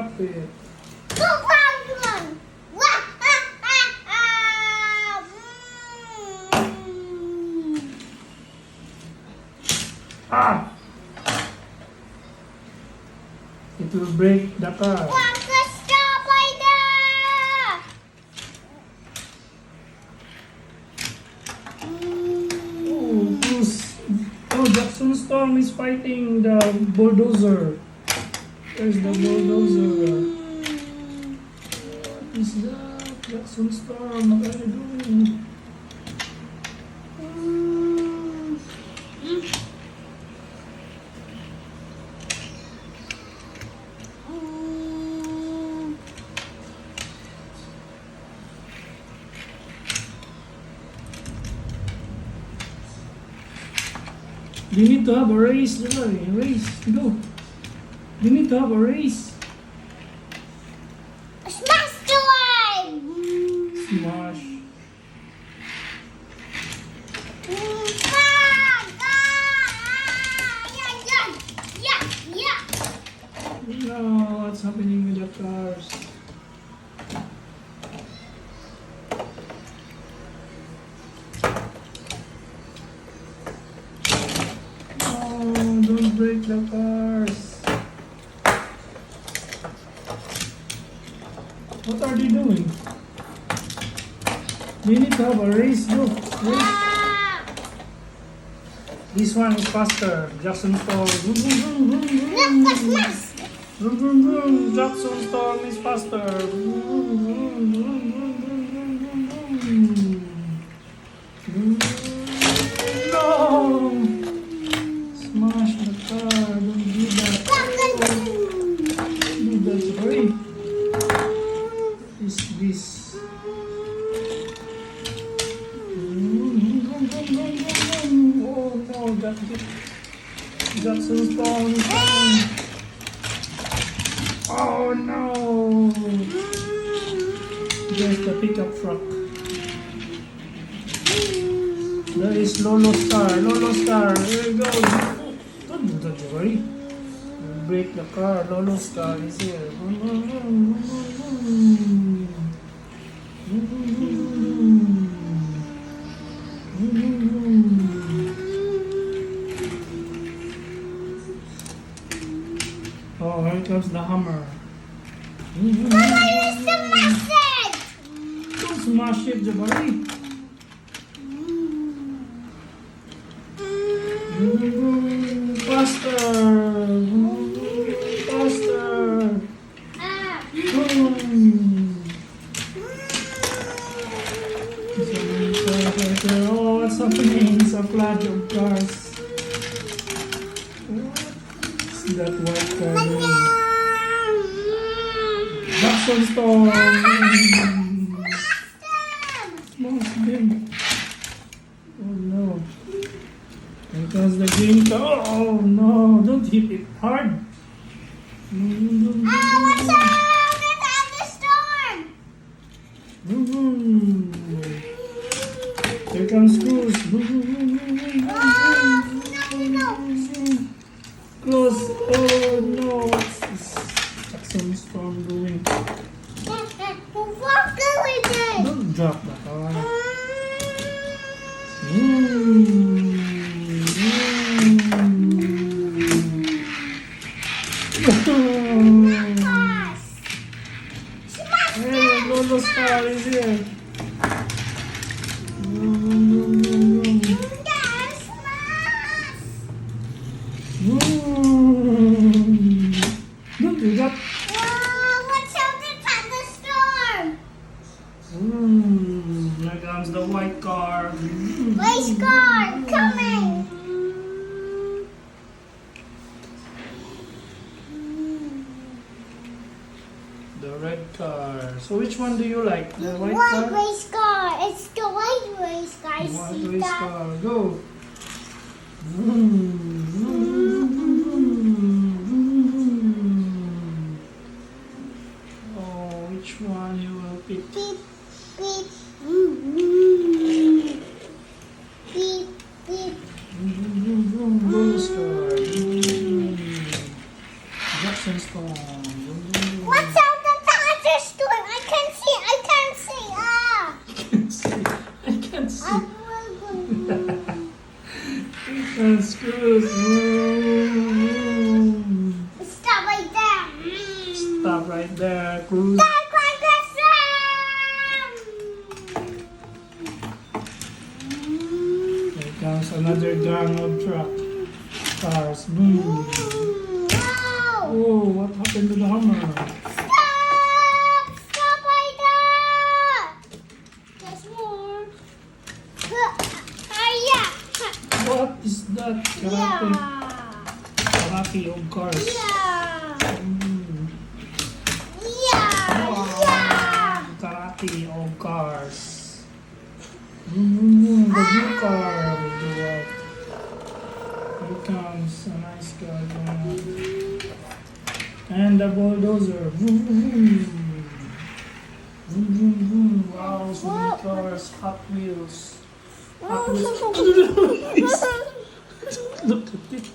drop it. Ah! It will break the car. Oh, Jackson Storm is fighting the bulldozer. There's the bulldozer. What is that? Jackson Storm, what are you doing? You need to have a race, race, go. You need to have a race. Smash the leg! Smash. No, what's happening with the cars? Don't break the cars. What are they doing? We need to have a race. Go. Race. This one is faster. Jackson Storm. Vroom, vroom, vroom, vroom, vroom. Vroom, vroom, vroom. Jackson Storm is faster. Vroom, vroom, vroom, vroom, vroom, vroom, vroom. No! Smash the car. Don't do that. Don't do that. Hurry. What is this? Oh no, that Jackson Storm is coming. Oh no! There's the pickup truck. There is Lolo's car. Lolo's car. Here we go. Don't do that, Jory. Break the car. Lolo's car is here. Oh, here comes the hammer. Mama, use the message! Don't smash it, Jabari. Faster! Faster! Oh, what's happening? It's a flood of cars. See that white car doing? Jackson Storm! Smash them! Oh no. Here comes the green car. Oh no, don't hit it hard. What's up? It's thunderstorm! Here comes Cruz. Close. Oh no, what's this Jackson Storm doing? What's going on? Don't drop the car. Hey, Lolo's car is here. Don't do that. What's up the thunderstorm? Here comes the white car. Race car coming. The red car. So which one do you like? The white White car? race car. It's the white race car. The white See race that? car. Go. Oh, which one you will pick? Beep, beep. Beep, beep. Rose car. Jackson Storm. Wow, That's good. Stop right there. Stop right there, Cruz. Stop right there. Here comes another gang of cars. Boom. Wow. Oh, what happened to the hammer? Stop! Stop right there! There's more. Yeah. What is that? Karate. Karate of cars. Yeah. Mm. Yeah. Wow. Karate of cars. The blue car will do what? Here comes a nice car. And the bulldozer. Vroom, vroom. Vroom, vroom, vroom. Wow, so many cars. Hot Wheels. Hot Wheels. Look at it.